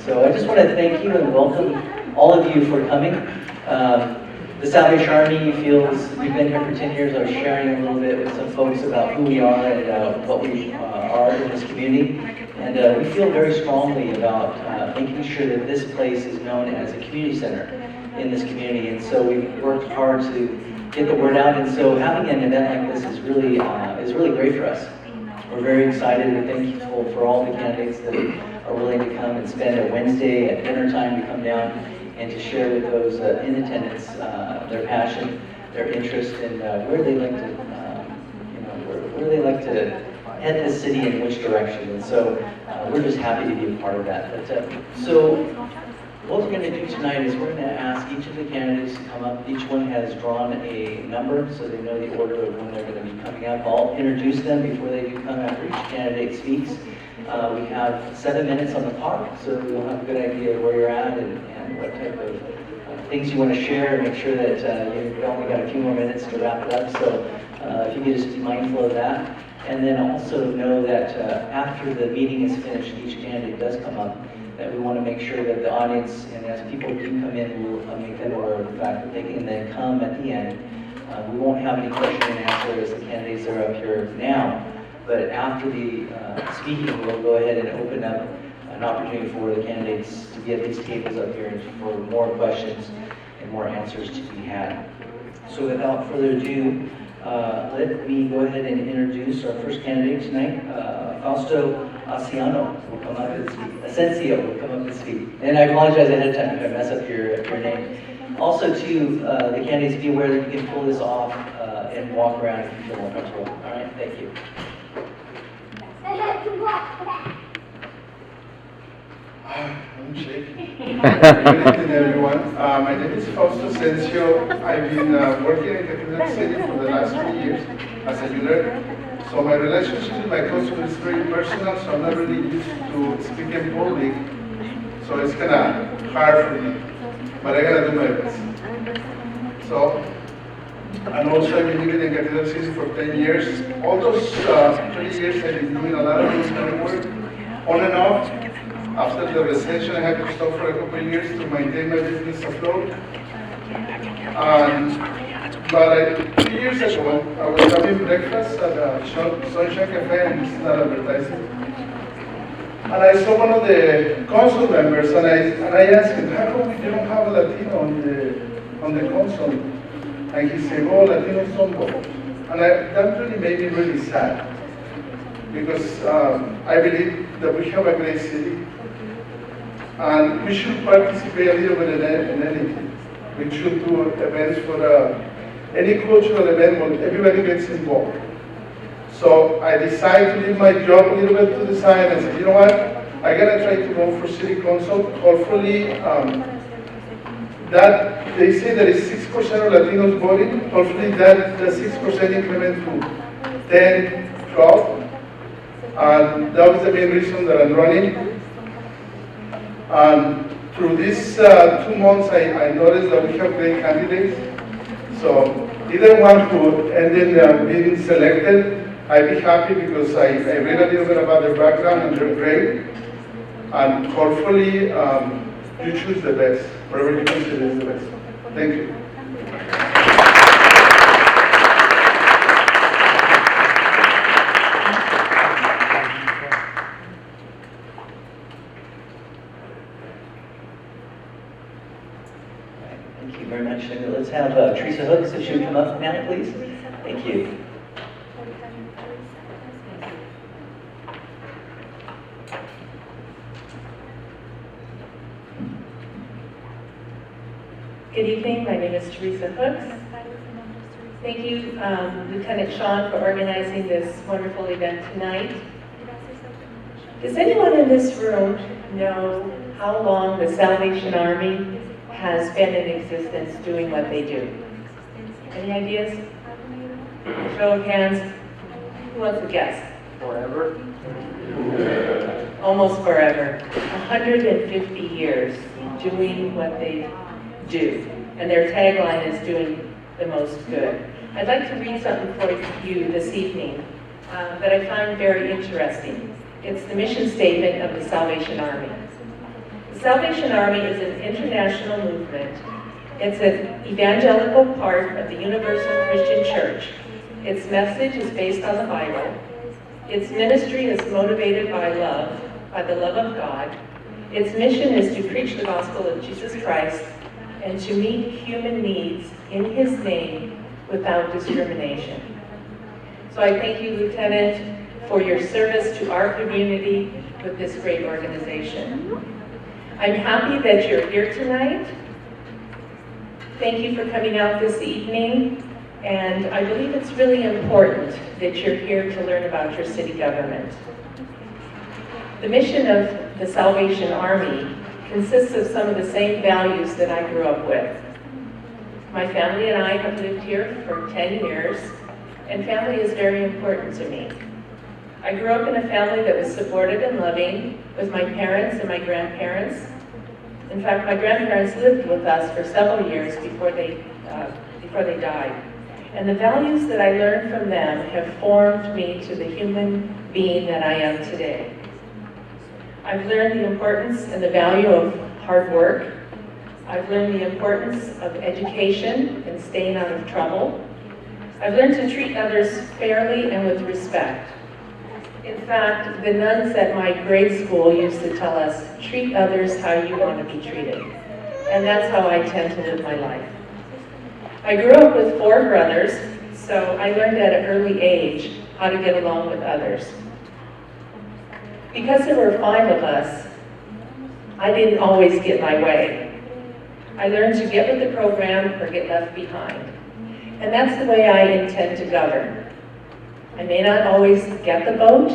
So I just want to thank you and welcome all of you for coming. The Salvation Army feels we've been here for 10 years. I was sharing a little bit with some folks about who we are and what we are in this community. And we feel very strongly about making sure that this place is known as a community center in this community. And so we've worked hard to get the word out. And so having an event like this is really great for us. We're very excited and thankful for all the candidates that are willing to come and spend a Wednesday at dinner time to come down and to share with those in attendance their passion, their interest, and where they like to, where they like to head this city in which direction. And so we're just happy to be a part of that. But, so what we're going to do tonight is we're going to ask each of the candidates to come up. Each one has drawn a number so they know the order of when they're going to be coming up. I'll introduce them before they do come after each candidate speaks. We have 7 minutes on the clock, so you'll have a good idea of where you're at and what type of things you want to share, and make sure that you've only got a few more minutes to wrap it up. So if you could just be mindful of that. And then also know that after the meeting is finished, each candidate does come up, that we want to make sure that the audience, and as people do come in, we'll make them aware of the fact that they can then come at the end. We won't have any question and answer as the candidates are up here now, but after the speaking, we'll go ahead and open up an opportunity for the candidates to be at these tables up here and for more questions and more answers to be had. So without further ado, let me go ahead and introduce our first candidate tonight. Fausto Asensio will come up and speak. And I apologize ahead of time if I mess up your name. Also, to the candidates, be aware that you can pull this off and walk around if you feel more comfortable. All right, thank you. I'm shaking. Good evening, everyone. My name is Fausto Asensio. I've been working in Cathedral City for the last 3 years as a junior. So my relationship with my customer is very personal, so I'm not really used to speaking in public. So it's kind of hard for me, but I gotta do my best. So, and also I've been living in Cathedral City for 10 years. All those 20 years I've been doing a lot of this kind of work, on and off. After the recession, I had to stop for a couple of years to maintain my business afloat. But 2 years ago, I was having breakfast at Sunshine Cafe, and it's not advertising. And I saw one of the council members, and I asked him, how come we don't have a Latino on the council? And he said, oh, Latinos don't vote. And that really made me really sad, because I believe that we have a great city, and we should participate a little bit in anything. We should do events for any cultural event where everybody gets involved. So I decided to leave my job a little bit to the side and said, you know what, I gotta try to go for city council. Hopefully, that they say there is 6% of Latinos voting. Hopefully that the 6% increment to 10, 12. And that was the main reason that I'm running. And through these 2 months, I noticed that we have great candidates. So either one who ended up being selected, I'd be happy, because I read a little bit about their background and they're great. And hopefully you choose the best, whatever you consider is the best. Thank you. Thank you very much. And let's have Teresa Hooks, if she would come up now, please. Thank you. Good evening, my name is Teresa Hooks. Thank you, Lieutenant Sean, for organizing this wonderful event tonight. Does anyone in this room know how long the Salvation Army has been in existence doing what they do? Any ideas? Show of hands. Who wants to guess? Forever? Almost forever. 150 years doing what they do. And their tagline is doing the most good. I'd like to read something for you this evening that I find very interesting. It's the mission statement of the Salvation Army. The Salvation Army is an international movement. It's an evangelical part of the Universal Christian Church. Its message is based on the Bible. Its ministry is motivated by love, by the love of God. Its mission is to preach the gospel of Jesus Christ and to meet human needs in His name without discrimination. So I thank you, Lieutenant, for your service to our community with this great organization. I'm happy that you're here tonight. Thank you for coming out this evening, and I believe it's really important that you're here to learn about your city government. The mission of the Salvation Army consists of some of the same values that I grew up with. My family and I have lived here for 10 years, and family is very important to me. I grew up in a family that was supportive and loving with my parents and my grandparents. In fact, my grandparents lived with us for several years before they died. And the values that I learned from them have formed me to the human being that I am today. I've learned the importance and the value of hard work. I've learned the importance of education and staying out of trouble. I've learned to treat others fairly and with respect. In fact, the nuns at my grade school used to tell us, treat others how you want to be treated. And that's how I tend to live my life. I grew up with 4 brothers, so I learned at an early age how to get along with others. Because there were 5 of us, I didn't always get my way. I learned to get with the program or get left behind. And that's the way I intend to govern. I may not always get the vote,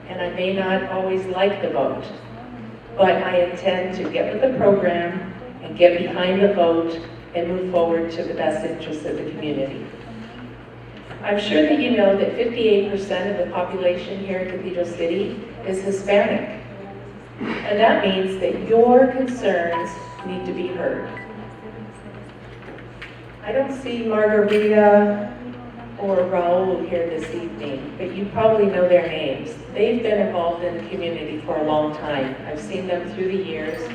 and I may not always like the vote, but I intend to get with the program and get behind the vote and move forward to the best interests of the community. I'm sure that you know that 58% of the population here in Cathedral City is Hispanic. And that means that your concerns need to be heard. I don't see Margarita or Raul here this evening, but you probably know their names. They've been involved in the community for a long time. I've seen them through the years,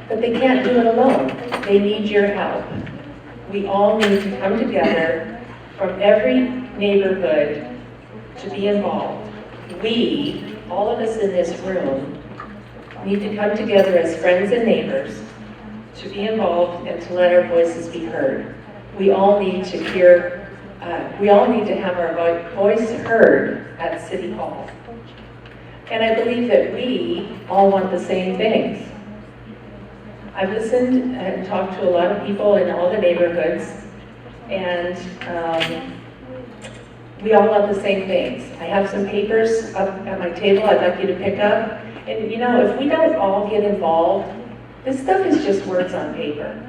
but they can't do it alone. They need your help. We all need to come together from every neighborhood to be involved. We, all of us in this room, need to come together as friends and neighbors to be involved and to let our voices be heard. We all need to have our voice heard at City Hall. And I believe that we all want the same things. I've listened and talked to a lot of people in all the neighborhoods, and we all want the same things. I have some papers up at my table I'd like you to pick up. And you know, if we don't all get involved, this stuff is just words on paper.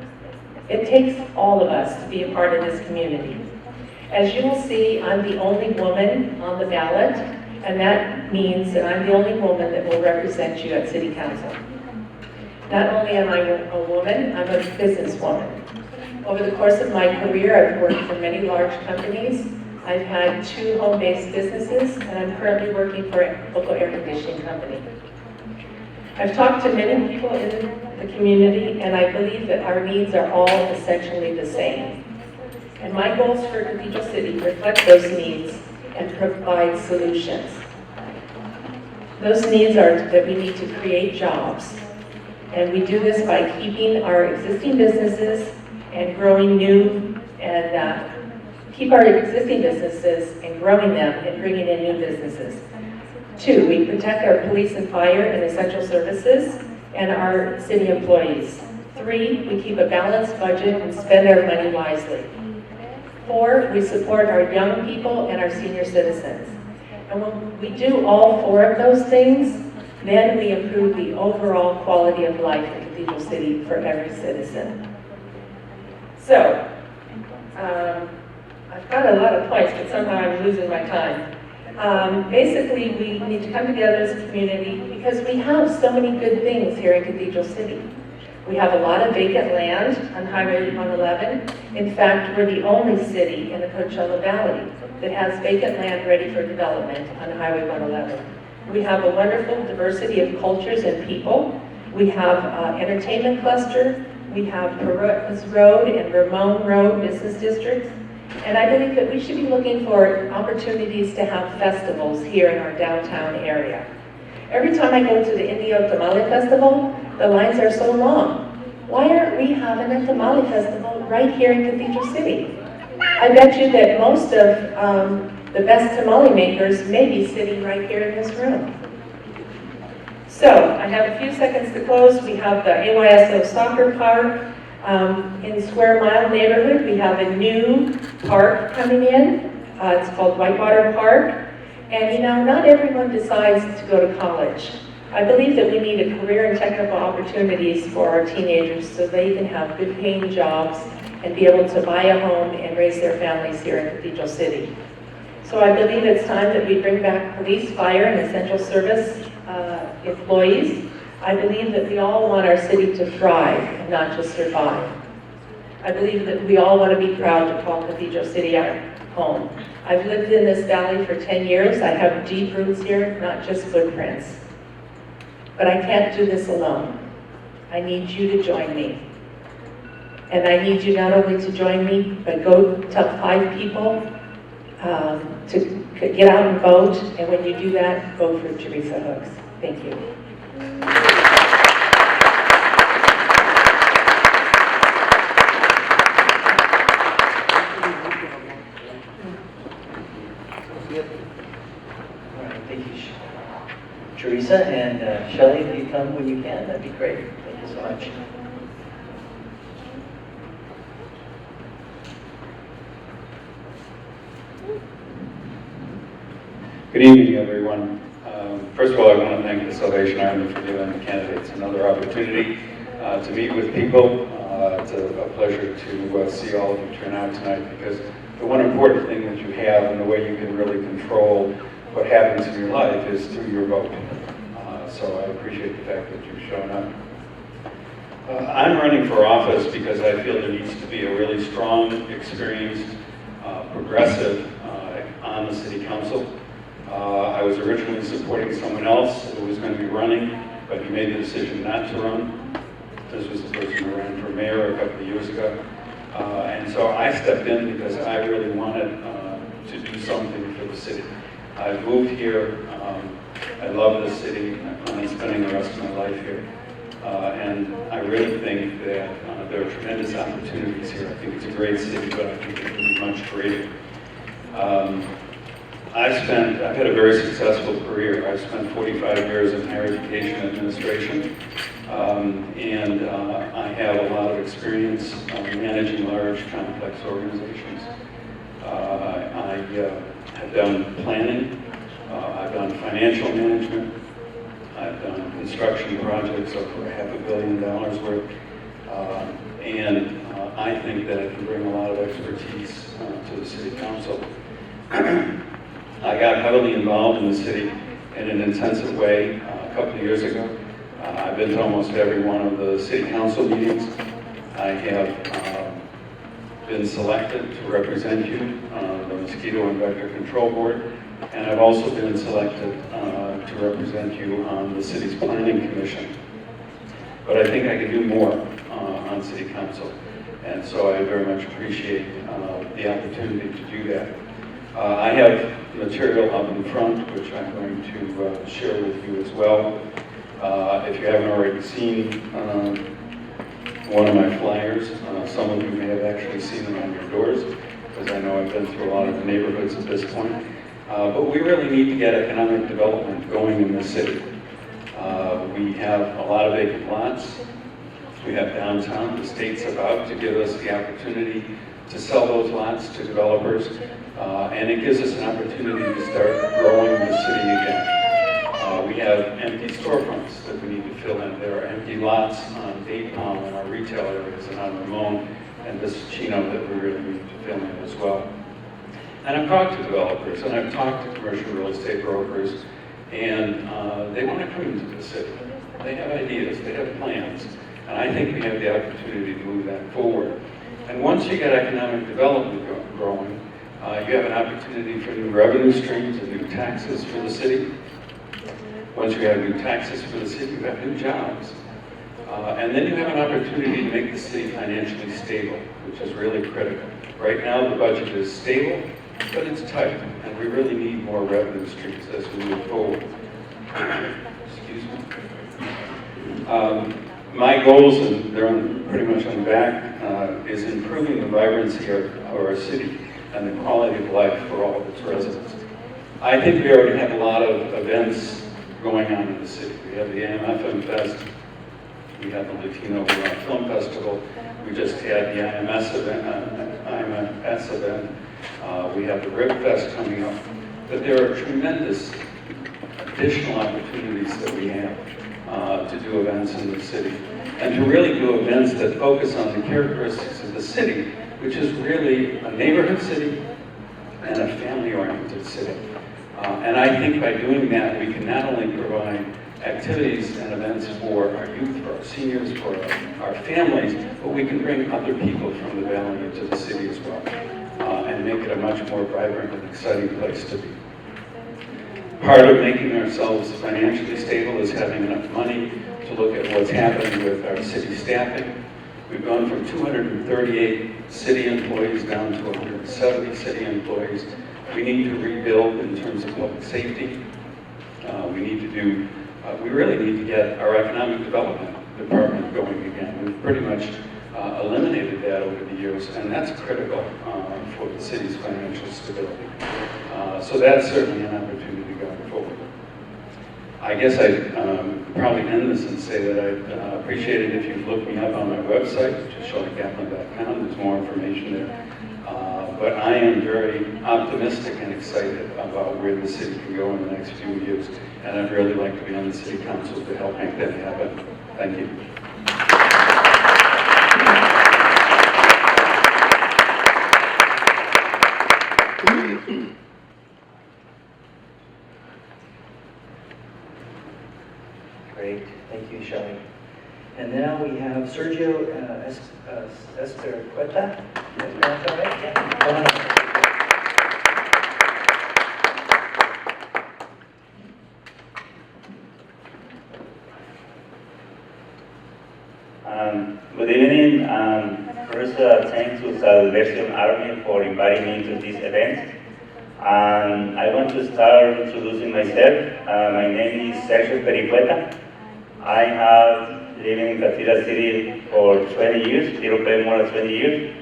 It takes all of us to be a part of this community. As you will see, I'm the only woman on the ballot, and that means that I'm the only woman that will represent you at City Council. Not only am I a woman, I'm a businesswoman. Over the course of my career, I've worked for many large companies. I've had 2 home-based businesses, and I'm currently working for a local air conditioning company. I've talked to many people in the community, and I believe that our needs are all essentially the same. And my goals for Cathedral City reflect those needs and provide solutions. Those needs are that we need to create jobs. And we do this by keeping our existing businesses and growing new, and keep our existing businesses and growing them and bringing in new businesses. 2, we protect our police and fire and essential services and our city employees. 3, we keep a balanced budget and spend our money wisely. 4, we support our young people and our senior citizens. And when we do all 4 of those things, then we improve the overall quality of life in Cathedral City for every citizen. So, I've got a lot of points, but somehow I'm losing my time. Basically, we need to come together as a community because we have so many good things here in Cathedral City. We have a lot of vacant land on Highway 111. In fact, we're the only city in the Coachella Valley that has vacant land ready for development on Highway 111. We have a wonderful diversity of cultures and people. We have entertainment cluster. We have Perez Road and Ramon Road business districts. And I believe that we should be looking for opportunities to have festivals here in our downtown area. Every time I go to the Indio Tamale Festival, the lines are so long. Why aren't we having a tamale festival right here in Cathedral City? I bet you that most of the best tamale makers may be sitting right here in this room. So, I have a few seconds to close. We have the AYSO Soccer Park in Square Mile neighborhood. We have a new park coming in. It's called Whitewater Park. And you know, not everyone decides to go to college. I believe that we need a career and technical opportunities for our teenagers so they can have good paying jobs and be able to buy a home and raise their families here in Cathedral City. So I believe it's time that we bring back police, fire, and essential service employees. I believe that we all want our city to thrive and not just survive. I believe that we all want to be proud to call Cathedral City our home. I've lived in this valley for 10 years. I have deep roots here, not just footprints. But I can't do this alone. I need you to join me. And I need you not only to join me, but go tell 5 people to get out and vote. And when you do that, vote for Teresa Hooks. Thank you. All right, thank you, Teresa, and Shelley, if you come when you can, that'd be great. Thank you so much. Good evening, everyone. First of all, I want to thank the Salvation Army for giving the candidates another opportunity to meet with people. It's a pleasure to see all of you turn out tonight, because the one important thing that you have and the way you can really control what happens in your life is through your vote. So I appreciate the fact that you've shown up. I'm running for office because I feel there needs to be a really strong, experienced, progressive on the city council. I was originally supporting someone else who was going to be running, but he made the decision not to run. This was the person who ran for mayor a couple of years ago. And so I stepped in because I really wanted to do something for the city. I've moved here. I love this city. I plan on spending the rest of my life here. And I really think that there are tremendous opportunities here. I think it's a great city, but I think it can be much greater. I've had a very successful career. I've spent 45 years in higher education administration, and I have a lot of experience managing large, complex organizations. I have done planning, I've done financial management, I've done construction projects over $500 million worth, and I think that I can bring a lot of expertise to the city council. I got heavily involved in the city in an intensive way a couple of years ago. I've been to almost every one of the city council meetings. I have been selected to represent you on the Mosquito and Vector Control Board, and I've also been selected to represent you on the city's planning commission. But I think I can do more on city council, and so I very much appreciate the opportunity to do that. I have material up in front, which I'm going to share with you as well. If you haven't already seen one of my flyers, some of you may have actually seen them on your doors, because I know I've been through a lot of the neighborhoods at this point. But we really need to get economic development going in the city. We have a lot of vacant lots. We have downtown. The state's about to give us the opportunity to sell those lots to developers, and it gives us an opportunity to start growing the city again. We have empty storefronts that we need to fill in. There are empty lots on Date Palm in our retail areas and on Ramon and Chino that we really need to fill in as well. And I've talked to developers, and I've talked to commercial real estate brokers, and they want to come into the city. They have ideas, they have plans, and I think we have the opportunity to move that forward. And once you get economic development growing, you have an opportunity for new revenue streams and new taxes for the city. Once you have new taxes for the city, you have new jobs. And then you have an opportunity to make the city financially stable, which is really critical. Right now, the budget is stable, but it's tight, and we really need more revenue streams as we move forward. Excuse me. My goals, and they're pretty much on the back, is improving the vibrancy of our city and the quality of life for all of its residents. I think we already have a lot of events going on in the city. We have the AMF Film Fest, we have the Latino Film Festival, we just had the IMS event, we have the Rib Fest coming up. But there are tremendous additional opportunities that we have to do events in the city, and to really do events that focus on the characteristics of the city, which is really a neighborhood city and a family-oriented city. And I think by doing that, we can not only provide activities and events for our youth, for our seniors, for our families, but we can bring other people from the valley into the city as well, and make it a much more vibrant and exciting place to be. Part of making ourselves financially stable is having enough money to look at what's happening with our city staffing. We've gone from 238 city employees down to 170 city employees. We need to rebuild in terms of public safety. We really need to get our economic development department going again. We've pretty much eliminated that over the years, and that's critical for the city's financial stability. So that's certainly an opportunity going forward. I guess I'd probably end this and say that I'd appreciate it if you'd look me up on my website, which is SeanGatlin.com. There's more information there. But I am very optimistic and excited about where the city can go in the next few years. And I'd really like to be on the city council to help make that happen. Thank you. Great, thank you, Shelley. And now we have Sergio Esterqueta. Is that right? Yeah. Come on up. Good evening. First, thanks to Salvation Army for inviting me to this event. I want to start introducing myself. My name is Sergio Pericueta. I have lived in Cathedral City for 20 years, a little bit more than 20 years.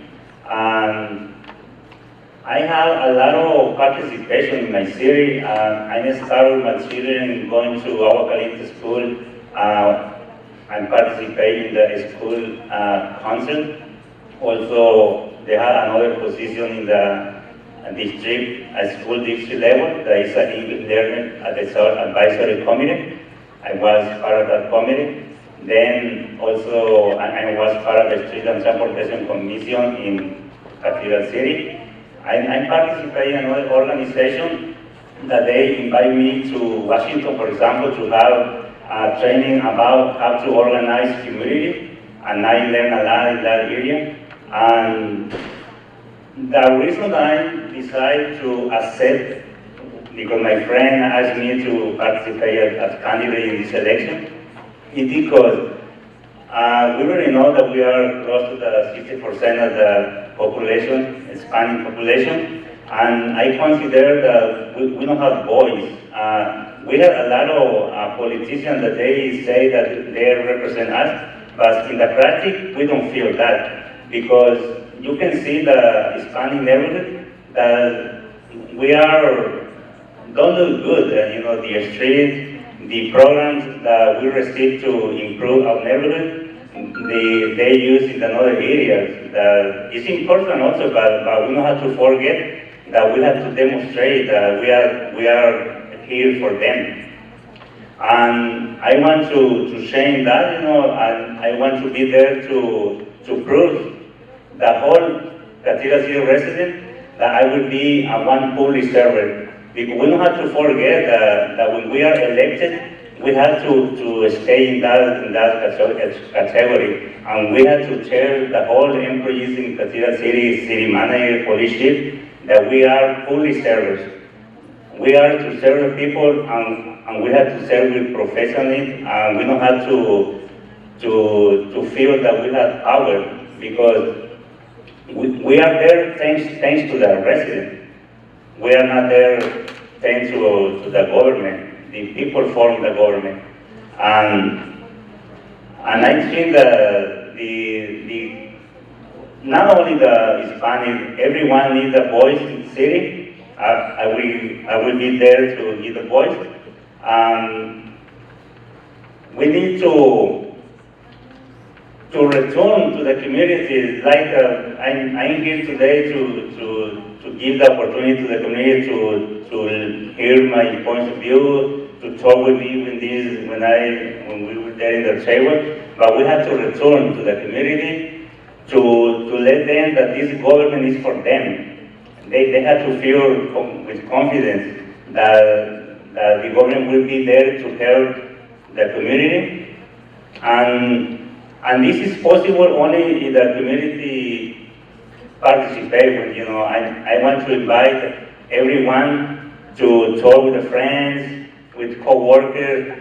And I have a lot of participation in my city. I started my children going to Agua Caliente school and participate in the school council. Also, they had another position in the district, school district level. There is an English learner at the advisory committee. I was part of that committee. Then also, I was part of the Street and Transportation Commission in Cathedral City. I participate in another organization that they invite me to Washington, for example, to have training about how to organize community, and I learned a lot in that area. And the reason that I decided to accept, because my friend asked me to participate as candidate in this election, is because we already know that we are close to the 60% of the population, Hispanic population, and I consider that we don't have voice. We have a lot of politicians that they say that they represent us, but in the practice, we don't feel that, because you can see the Hispanic neighborhood that we don't look good. The streets, the programs that we receive to improve our neighborhood, they use in another areas. That it's important also, but we don't have to forget that we have to demonstrate that we are here for them. And I want to change that, and I want to be there to prove the whole Cathedral City resident that I will be a one public servant. Because we don't have to forget that when we are elected, we have to stay in that category, and we have to tell the whole employees in Cathedral City, city manager, police chief, that we are public servers. we are to serve the people, and we have to serve with professionalism, and we don't have to feel that we have power, because we are there thanks to the residents. We are not there thanks to the government. The people form the government. And I think that the not only the Hispanic, everyone needs a voice in the city. I will be there to give a voice. We need to return to the community. Like I'm here today to give the opportunity to the community to hear my point of view, to talk with me when we were there in the table. But we have to return to the community to let them that this government is for them. They have to feel with confidence that the government will be there to help the community. And this is possible only if the community participate. You know, I want to invite everyone to talk with the friends, with co-workers,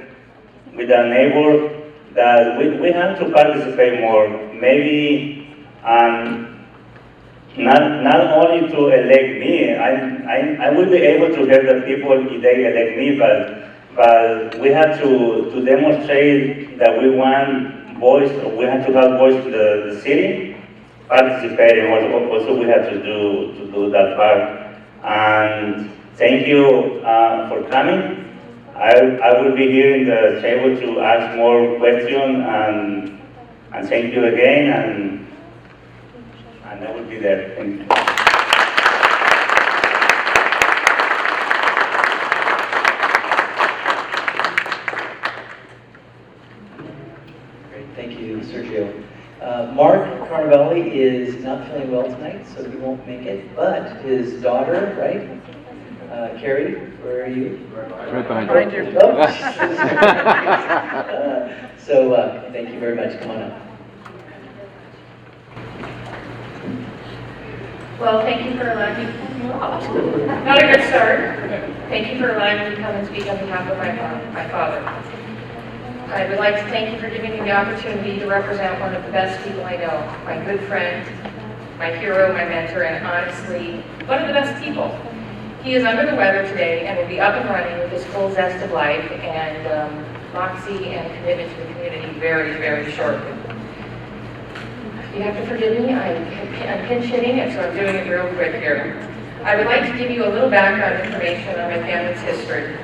with our neighbor, that we have to participate more. Maybe not only to elect me, I will be able to help the people if they elect me, but we have to demonstrate that we want voice, we have to have voice to the city, participating. Also we have to do that part. And thank you for coming. I will be here in the table to ask more questions, and thank you again, and I will be there. Thank you. Great, thank you, Sergio. Mark Carvalho is not feeling well tonight, so he won't make it, but his daughter, right? Carrie, where are you? Right behind you. Oh, so thank you very much. Come on up. Well, thank you for allowing me, not a good start. Thank you for allowing me to come and speak on behalf of my father. I would like to thank you for giving me the opportunity to represent one of the best people I know, my good friend, my hero, my mentor, and honestly, one of the best people. He is under the weather today and will be up and running with his full zest of life and moxie and commitment to the community very, very shortly. You have to forgive me, I'm pinch hitting it, so I'm doing it real quick here. I would like to give you a little background information on my family's history.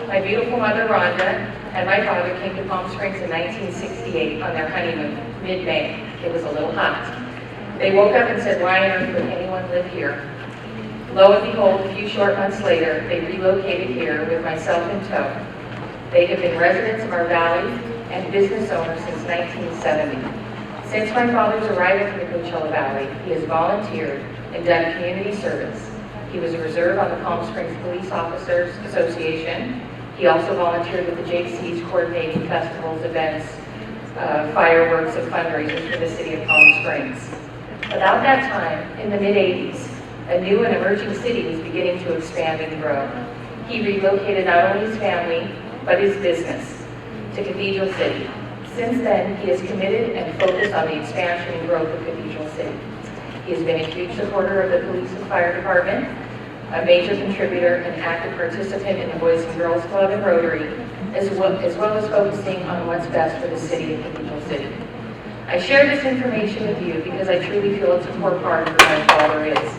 My beautiful mother, Rhonda, and my father came to Palm Springs in 1968 on their honeymoon, mid-May. It was a little hot. They woke up and said, why on earth would anyone live here? Lo and behold, a few short months later, they relocated here with myself in tow. They have been residents of our valley and business owners since 1970. Since my father's arrival in the Coachella Valley, he has volunteered and done community service. He was a reserve on the Palm Springs Police Officers Association. He also volunteered with the JC's coordinating festivals, events, fireworks, and fundraisers for the city of Palm Springs. About that time, in the mid-'80s, a new and emerging city was beginning to expand and grow. He relocated not only his family, but his business to Cathedral City. Since then, he is committed and focused on the expansion and growth of Cathedral City. He has been a huge supporter of the police and fire department, a major contributor and active participant in the Boys and Girls Club and Rotary, as well as focusing on what's best for the city of Cathedral City. I share this information with you because I truly feel it's a core part of who my father is.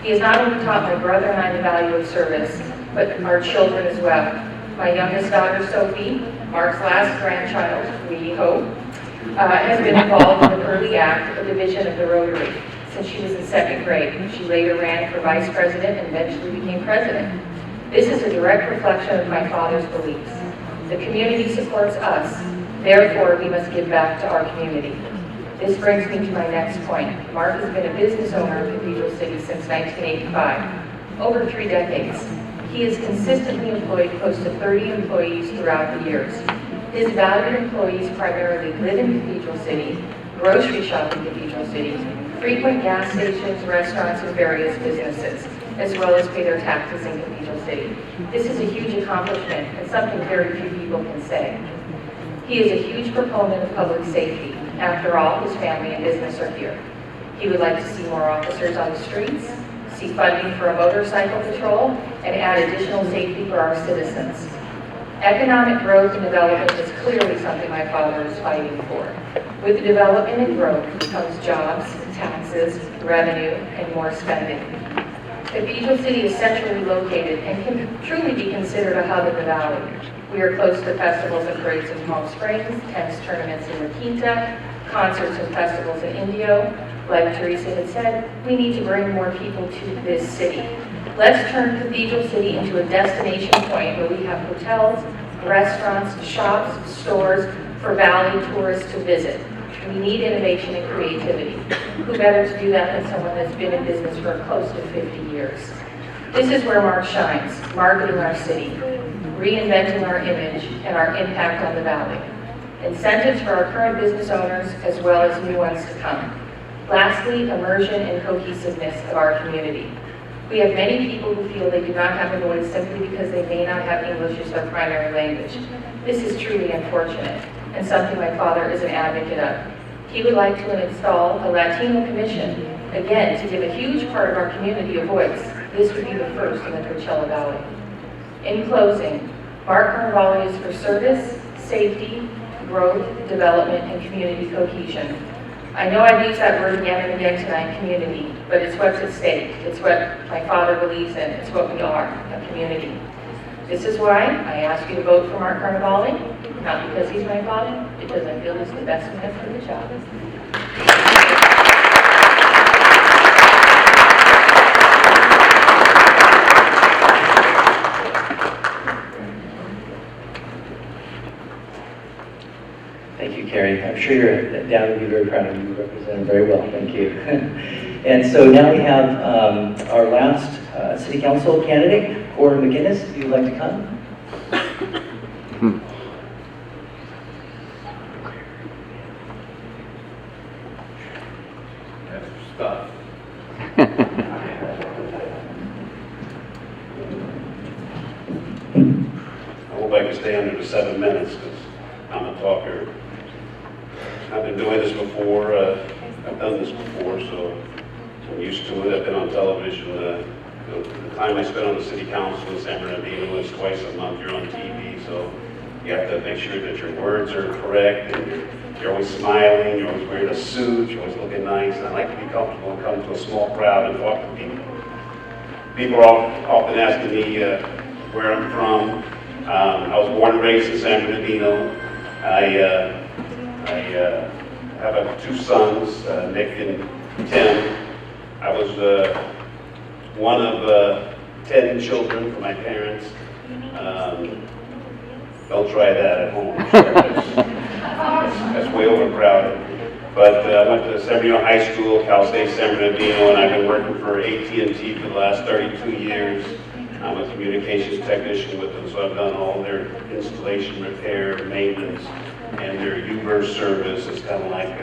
He has not only taught my brother and I the value of service, but our children as well. My youngest daughter, Sophie, Mark's last grandchild, we hope, has been involved in the early act of the division of the Rotary since she was in 2nd grade. She later ran for vice president and eventually became president. This is a direct reflection of my father's beliefs. The community supports us, therefore we must give back to our community. This brings me to my next point. Mark has been a business owner of Cathedral City since 1985, over 3 decades. He has consistently employed close to 30 employees throughout the years. His valued employees primarily live in Cathedral City, grocery shop in Cathedral City, frequent gas stations, restaurants, and various businesses, as well as pay their taxes in Cathedral City. This is a huge accomplishment and something very few people can say. He is a huge proponent of public safety. After all, his family and business are here. He would like to see more officers on the streets, see funding for a motorcycle patrol, and add additional safety for our citizens. Economic growth and development is clearly something my father is fighting for. With the development and growth comes jobs, taxes, revenue, and more spending. Cathedral City is centrally located and can truly be considered a hub in the valley. We are close to festivals and parades in Palm Springs, tennis tournaments in La Quinta, concerts and festivals in Indio. Like Teresa had said, we need to bring more people to this city. Let's turn Cathedral City into a destination point where we have hotels, restaurants, shops, stores for valley tourists to visit. We need innovation and creativity. Who better to do that than someone that's been in business for close to 50 years? This is where Mark shines, marketing our city, reinventing our image and our impact on the valley. Incentives for our current business owners as well as new ones to come. Lastly, immersion and cohesiveness of our community. We have many people who feel they do not have a voice simply because they may not have English as their primary language. This is truly unfortunate and something my father is an advocate of. He would like to install a Latino commission, again, to give a huge part of our community a voice. This would be the first in the Coachella Valley. In closing, Mark Carvalho is for service, safety, growth, development, and community cohesion. I know I've used that word again and again tonight, community, but it's what's at stake. It's what my father believes in. It's what we are, a community. This is why I ask you to vote for Mark Carvalho, not because he's my father, because I feel he's the best man for the job. Thank you, Carrie. I'm sure your dad would be very proud of you. You represent him very well. Thank you. And so now we have our last city council candidate, Gordon McGinnis. If you'd like to come. That's stuff. I hope I can stay under the 7 minutes because I'm a talker. I've been doing this before. I've done this before, so I'm used to it. I've been on television. The time I spent on the city council in San Bernardino is twice a month. You're on TV, so you have to make sure that your words are correct and you're always smiling. You're always wearing a suit. You're always looking nice. And I like to be comfortable and come to a small crowd and talk to people. People are often asking me where I'm from. I was born and raised in San Bernardino. I have 2 sons, Nick and Tim. I was one of 10 children for my parents. Don't try that at home. That's way overcrowded. But I went to San Bernardino High School, Cal State San Bernardino, and I've been working for AT&T for the last 32 years. I'm a communications technician with them, so I've done all their installation, repair, maintenance, and their U-verse service. It's kind of like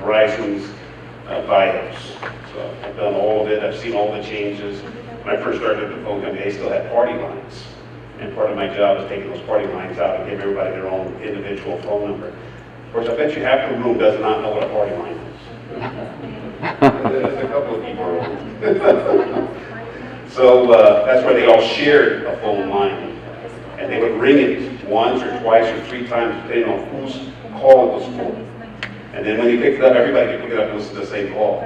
Verizon's BIOS. So I've done all of it. I've seen all the changes. When I first started at the phone company, they still had party lines. And part of my job is taking those party lines out and give everybody their own individual phone number. Of course, I bet you half the room does not know what a party line is. There's a couple of people around. So that's where they all shared a phone line. And they would ring it once or twice or 3 times, depending on whose call it was for. And then when you picked it up, everybody could pick it up and listen to the same call.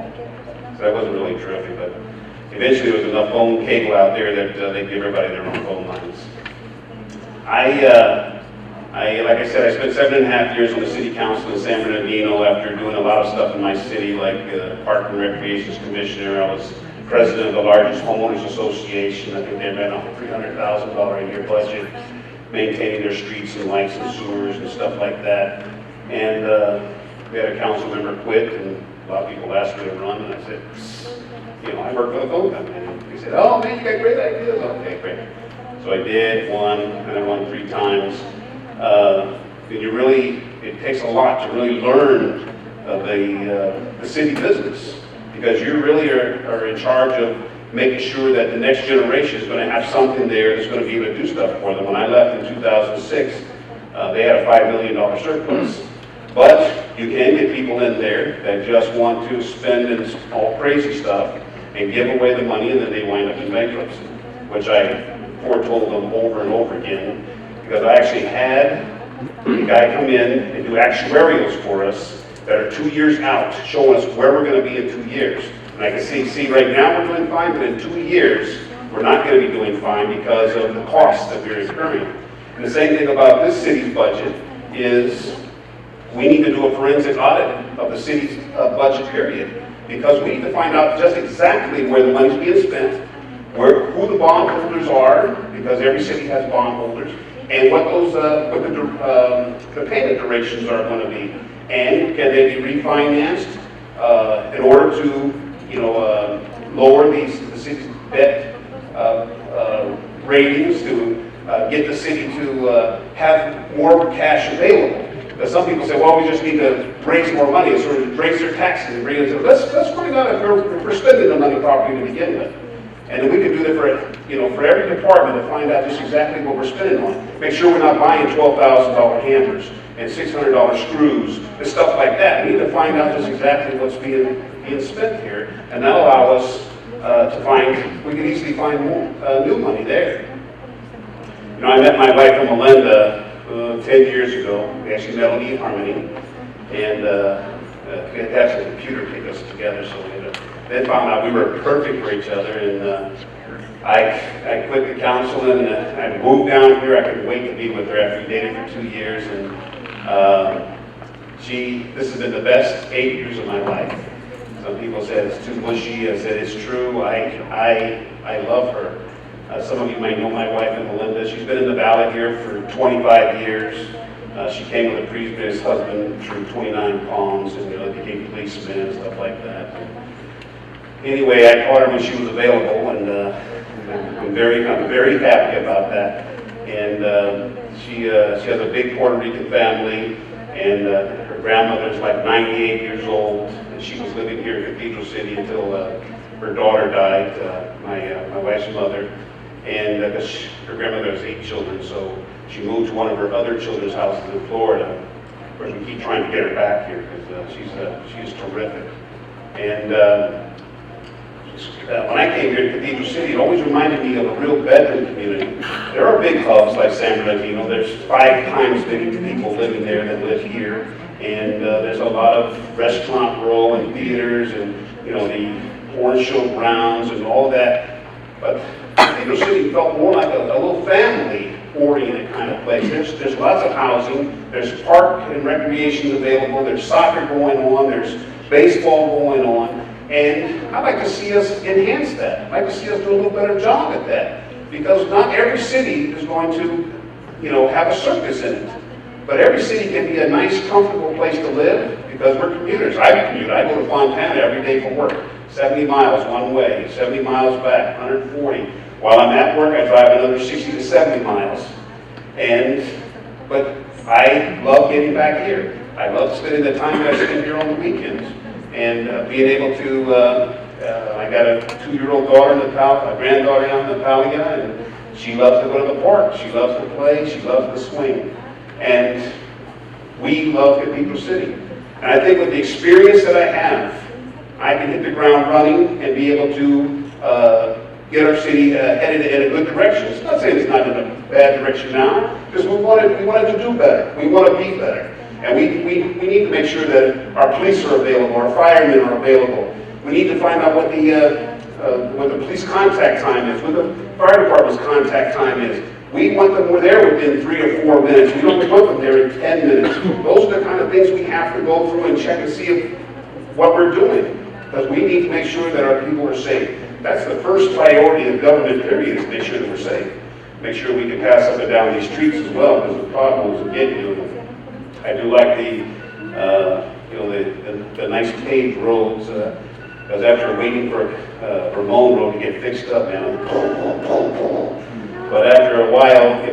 So that wasn't really terrific, but eventually there was enough phone cable out there that they gave everybody their own phone lines. Like I said, I spent 7.5 years on the city council in San Bernardino after doing a lot of stuff in my city, like Park and Recreations Commissioner. I was president of the largest homeowners association. I think they ran a $300,000 a year budget, maintaining their streets and lights and sewers and stuff like that. And we had a council member quit, and a lot of people asked me to run, and I said, I work for the phone company. And he said, oh man, you got great ideas. Okay, great. So I did, won, and I won 3 times. It takes a lot to really learn the city business. because you really are in charge of making sure that the next generation is going to have something there that's going to be able to do stuff for them. When I left in 2006, they had a $5 million surplus. But you can get people in there that just want to spend in all crazy stuff and give away the money, and then they wind up in bankruptcy, which I foretold them over and over again, because I actually had a guy come in and do actuarials for us that are 2 years out, showing us where we're going to be in 2 years. And I can see right now we're doing fine, but in 2 years, we're not going to be doing fine because of the costs that we're incurring. And the same thing about this city's budget is we need to do a forensic audit of the city's budget period, because we need to find out just exactly where the money's being spent, who the bondholders are, because every city has bondholders, and what those the payment durations are going to be, and can they be refinanced in order to lower the city's debt ratings, to get the city to have more cash available. Because some people say, well, we just need to raise more money, and sort of raise their taxes and bring it to, let's find out if we're spending the money properly to begin with. And then we can do that for every department to find out just exactly what we're spending on. Make sure we're not buying $12,000 hammers and $600 screws and stuff like that. We need to find out just exactly what's being spent here, and that'll allow us to find, we can easily find more new money there. You know, I met my wife and Melinda 10 years ago. We actually met on eHarmony, and we had to have some computer kick us together, so we then found out we were perfect for each other, and I quit the council, and I moved down here. I couldn't wait to be with her after we dated for 2 years, and this has been the best 8 years of my life. Some people said it's too mushy. I said it's true. I love her. Some of you may know my wife, Melinda. She's been in the valley here for 25 years. She came with a previous husband through 29 Palms, and became policemen and stuff like that. Anyway, I caught her when she was available, and I'm very happy about that. And she has a big Puerto Rican family, and her grandmother's like 98 years old, and she was living here in Cathedral City until her daughter died, my wife's mother. And because her grandmother has 8 children, so she moved to one of her other children's houses in Florida. Of course, we keep trying to get her back here because she's terrific. And when I came here to Cathedral City, it always reminded me of a real bedroom community. There are big hubs like San Bernardino. There's 5 times as many people living there that live here, and there's a lot of restaurant row and theaters, and the horse show grounds and all that. But Cathedral City felt more like a little family-oriented kind of place. There's lots of housing, there's park and recreation available, there's soccer going on, there's baseball going on, and I'd like to see us enhance that. I'd like to see us do a little better job at that, because not every city is going to, have a circus in it. But every city can be a nice, comfortable place to live, because we're commuters. I commute. I go to Fontana every day for work. 70 miles one way, 70 miles back, 140. While I'm at work, I drive another 60 to 70 miles. But I love getting back here. I love spending the time that I spend here on the weekends, and being able to, I got a 2-year-old daughter in a granddaughter down in the Palia, and she loves to go to the park. She loves to play. She loves to swing. And we love Cathedral City. And I think with the experience that I have, I can hit the ground running and be able to get our city headed in a good direction. It's not saying it's not in a bad direction now, because we wanted to do better. We want to be better. And we need to make sure that our police are available, our firemen are available. We need to find out what the police contact time is, what the fire department's contact time is. We want them there within 3 or 4 minutes. We don't want them there in 10 minutes. Those are the kind of things we have to go through and check and see what we're doing, because we need to make sure that our people are safe. That's the first priority of government, period, is make sure that we're safe. Make sure we can pass up and down these streets as well, because the potholes again, I do like the nice paved roads, because after waiting for Ramon Road to get fixed up, man, but after a while,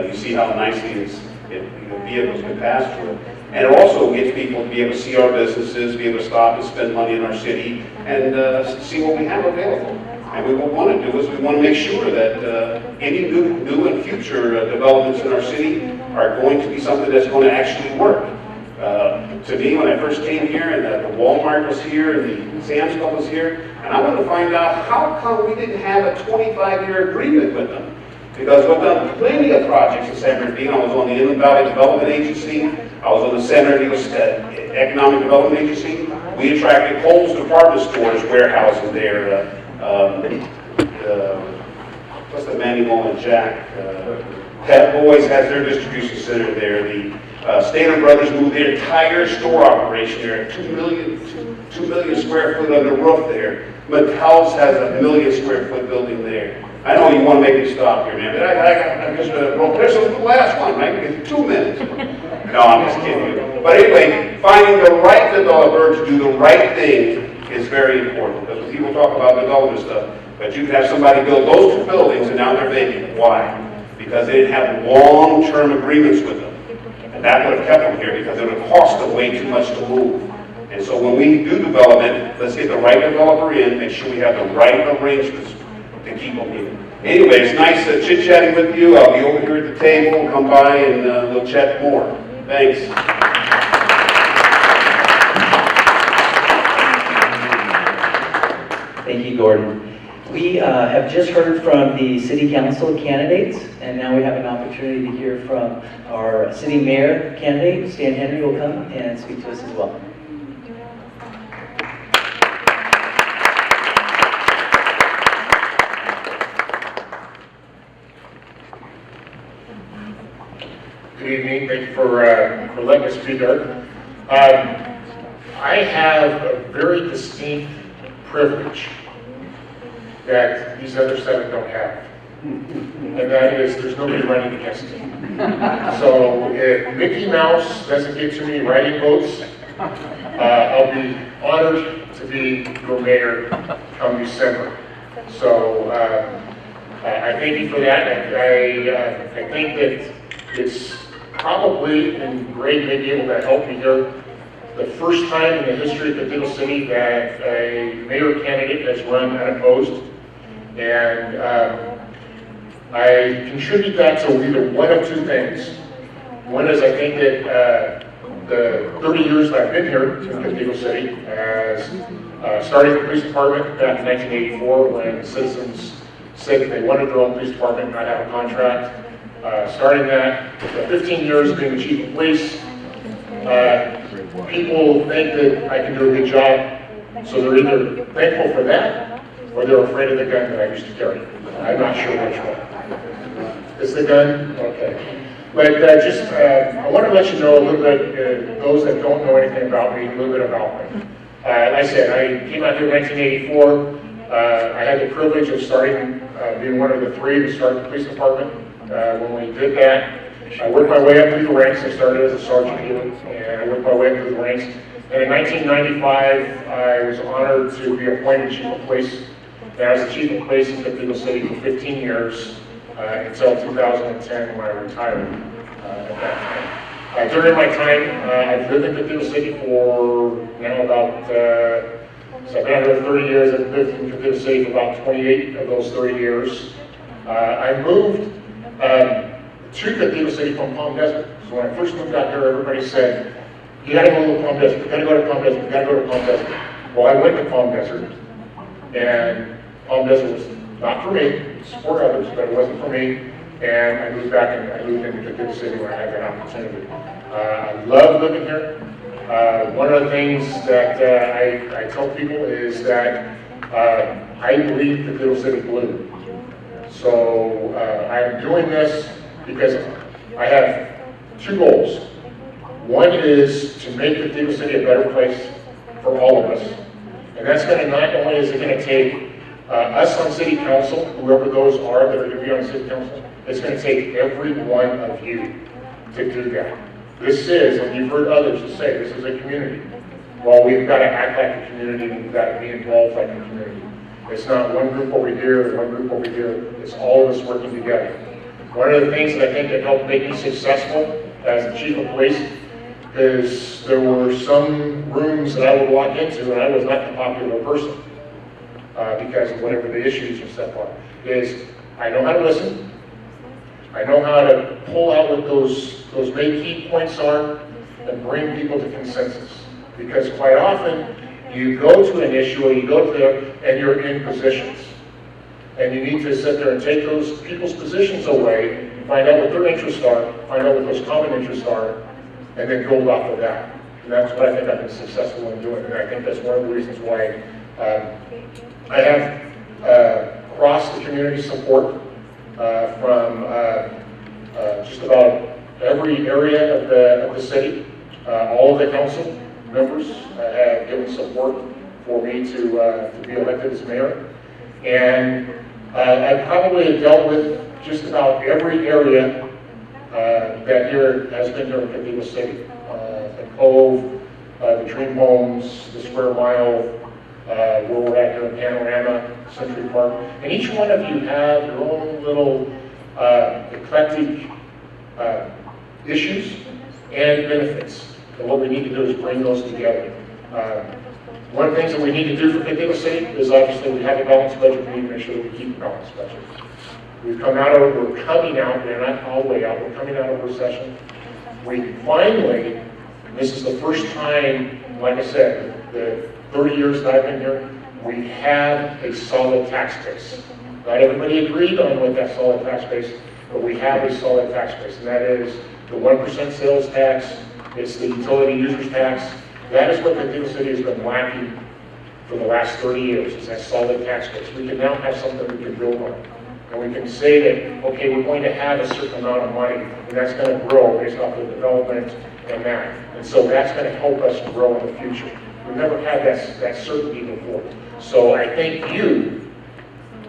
you see how nicely it's vehicles can pass through. And it also gets people to be able to see our businesses, be able to stop and spend money in our city, and see what we have available. And what we want to do is we want to make sure that any new and future developments in our city are going to be something that's going to actually work. To me, when I first came here, and the Walmart was here, and the Sam's Club was here, and I wanted to find out how come we didn't have a 25-year agreement with them. Because we've done plenty of projects in San Bernardino. I was on the Inland Valley Development Agency. I was on the San Bernardino Economic Development Agency. We attracted Kohl's department stores warehousing there. What's the Manny Mullen Jack? Pep Boys has their distribution center there. The Stainer Brothers moved their entire store operation there. 2 million square foot under roof there. Mattel's has a 1 million square foot building there. I know you want to make me stop here, man, but I'm just well, there's the last one, right? It's 2 minutes. No, I'm just kidding you. But anyway, finding the right developer to do the right thing is very important, because when people talk about development stuff, but you can have somebody build those 2 buildings and now they're vacant. Why? Because they didn't have long-term agreements with them. And that would have kept them here, because it would have cost them way too much to move. And so when we do development, let's get the right developer in, make sure we have the right arrangements to keep them here. Anyway, it's nice chit-chatting with you. I'll be over here at the table. Come by and we'll chat more. Thanks. Thank you, Gordon. We have just heard from the city council candidates, and now we have an opportunity to hear from our city mayor candidate. Stan Henry will come and speak to us as well. Good evening. Thank you for letting us be there. I have a very distinct privilege that these other 7 don't have, and that is there's nobody running against me. So if Mickey Mouse doesn't get too many writing votes, I'll be honored to be your mayor come December. So I thank you for that. I think that it's probably, and Greg may be able to help me here, the first time in the history of Cathedral City that a mayor candidate has run unopposed. And I contribute that to either one of 2 things. One is I think that the 30 years that I've been here in Cathedral City, as starting the police department back in 1984 when citizens said that they wanted their own police department and not have a contract. Starting that, 15 years being the chief of police, people think that I can do a good job, so they're either thankful for that, or they're afraid of the gun that I used to carry. I'm not sure which one. It's the gun? Okay. But I want to let you know a little bit, those that don't know anything about me, a little bit about me. Like I said, I came out here in 1984. I had the privilege of starting, being one of the 3 to start the police department. When we did that, I worked my way up through the ranks. I started as a sergeant here, and I worked my way up through the ranks. And in 1995, I was honored to be appointed chief of police. And I was the chief of police in Cathedral City for 15 years until 2010 when I retired at that time. During my time, I've lived in Cathedral City for now about, so I've been out here 30 years. I've lived in Cathedral City for about 28 of those 30 years. I moved to Cathedral City from Palm Desert. So when I first moved out here, everybody said, you gotta go to Palm Desert, you gotta go to Palm Desert, you gotta go to Palm Desert. Well, I went to Palm Desert, and Palm Desert was not for me, it's for others, but it wasn't for me. And I moved back and I moved into Cathedral City when I had that opportunity. I love living here. One of the things that I tell people is that I believe Cathedral City blue. So I'm doing this because I have 2 goals. One is to make Cathedral City a better place for all of us. And that's going to, not only is it going to take us on city council, whoever those are that are going to be on city council, it's going to take every one of you to do that. This is, and you've heard others say, this is a community. Well, we've got to act like a community, and we've got to be involved like a community. It's not one group over here, one group over here. It's all of us working together. One of the things that I think that helped make me successful as the chief of police, is there were some rooms that I would walk into and I was not the popular person because of whatever the issues and stuff are. Is I know how to listen, I know how to pull out what those main key points are and bring people to consensus. Because quite often, you go to an issue or you go to there and you're in positions. And you need to sit there and take those people's positions away, find out what their interests are, find out what those common interests are, and then build off of that. And that's what I think I've been successful in doing. And I think that's one of the reasons why I have crossed the community support from just about every area of the city. All of the council members have given support for me to be elected as mayor. And I probably have dealt with just about every area that here has been here in Cathedral City. The Cove, the Dream Homes, the Square Mile, where we're at here in Panorama, Century Park. And each one of you have your own little eclectic issues and benefits. And what we need to do is bring those together. One of the things that we need to do for Cathedral City is obviously we have a balanced budget. We need to make sure that we keep a balanced budget. We're coming out, we're not all the way out, we're coming out of recession. We finally, this is the first time, like I said, the 30 years that I've been here, we have a solid tax base. Not everybody agreed on what that solid tax base, but we have a solid tax base, and that is the 1% sales tax, it's the utility users tax. That is what Cathedral City has been lacking for the last 30 years, is that solid tax base. We can now have something we can build on. And we can say that, okay, we're going to have a certain amount of money, and that's going to grow based off of development and that. And so that's going to help us grow in the future. We've never had that certainty before. So I thank you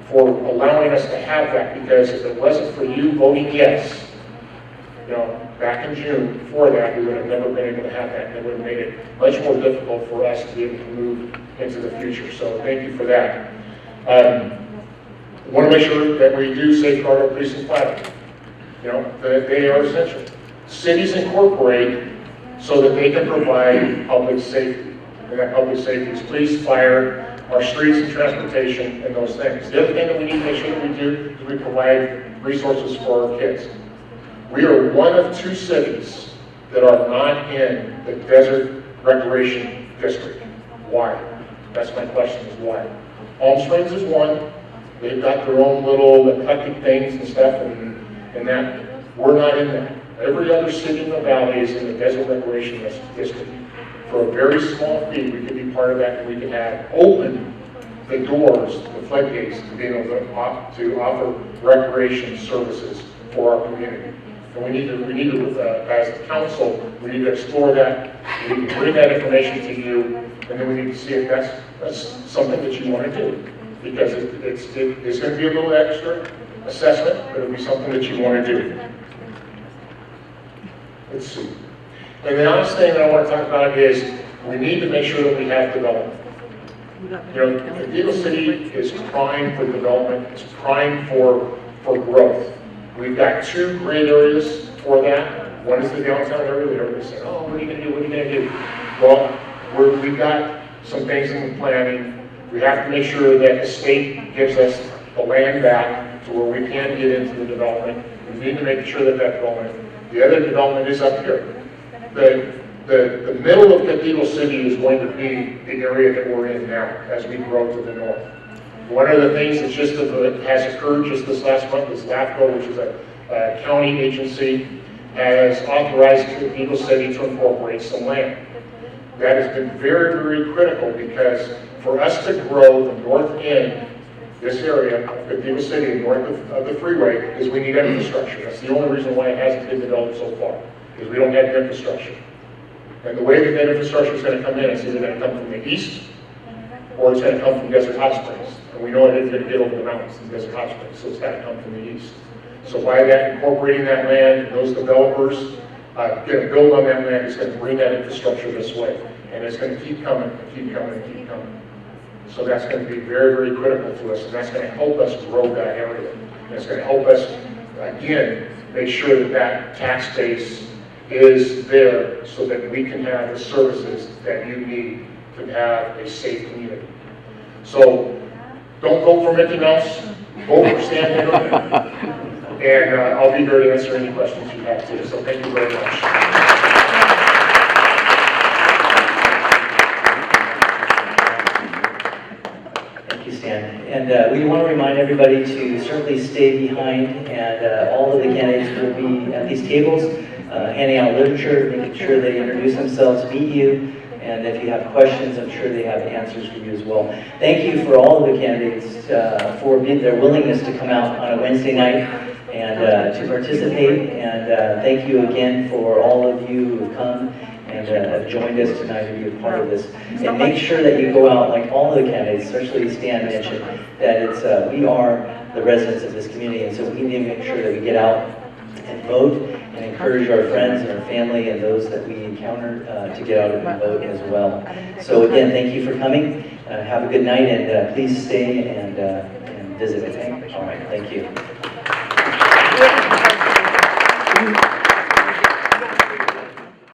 for allowing us to have that, because if it wasn't for you voting yes, back in June, before that, we would have never been able to have that. And it would have made it much more difficult for us to be able to move into the future. So thank you for that. I want to make sure that we do safeguard our police and fire. That they are essential. Cities incorporate so that they can provide public safety. And that public safety is police, fire, our streets and transportation, and those things. The other thing that we need to make sure that we do is we provide resources for our kids. We are one of 2 cities that are not in the Desert Recreation District. Why? That's my question, is why? Palm Springs is one. They've got their own little eclectic things and stuff, and that we're not in that. Every other city in the valley is in the Desert Recreation District. For a very small fee, we could be part of that, and we could have opened the doors, the floodgates, to be able to offer recreation services for our community. And we need to, as a council, we need to explore that. We need to bring that information to you, and then we need to see if that's something that you want to do. Because it's going to be a little extra assessment, but it'll be something that you want to do. Let's see. And the last thing that I want to talk about is we need to make sure that we have development. Cathedral City is primed for development. It's primed for growth. We've got 2 great areas for that. One is the downtown area that everybody's saying, oh, what are you going to do? What are you going to do? Well, we've got some things in the planning. We have to make sure that the state gives us the land back to where we can get into the development. We need to make sure that development. The other development is up here. The middle of Cathedral City is going to be the area that we're in now as we grow to the north. One of the things that has occurred just this last month is LAFCO, which is a county agency, has authorized Cathedral City to incorporate some land. That has been very, very critical, because for us to grow the north end, this area of Cathedral City, north of the freeway, is we need infrastructure. That's the only reason why it hasn't been developed so far, because we don't have infrastructure. And the way that infrastructure is going to come in, it's either going to come from the east, or it's going to come from Desert Hot Springs. And we know it is going to get over the mountains in Desert Hot Springs, so it's got to come from the east. So by that, incorporating that land, those developers going to build on that land, is going to bring that infrastructure this way. And it's going to keep coming, and keep coming, and keep coming. So that's going to be very, very critical to us, and that's going to help us grow that area. And it's going to help us, again, make sure that tax base is there so that we can have the services that you need to have a safe community. So don't vote for Mickey Mouse, vote for Stan Hill, and I'll be here to answer any questions you have too. So thank you very much. Thank you, Stan. And we want to remind everybody to certainly stay behind, and all of the candidates will be at these tables, handing out literature, making sure they introduce themselves, meet you, and if you have questions, I'm sure they have answers for you as well. Thank you for all of the candidates for their willingness to come out on a Wednesday night and to participate, and thank you again for all of you who've come and have joined us tonight to be a part of this. And make sure that you go out, like all of the candidates, especially Stan mentioned, that it's we are the residents of this community, and so we need to make sure that we get out and vote and encourage our friends and our family and those that we encounter to get out and vote as well. So again, thank you for coming. Have a good night, and please stay and visit. Okay? All right, thank you.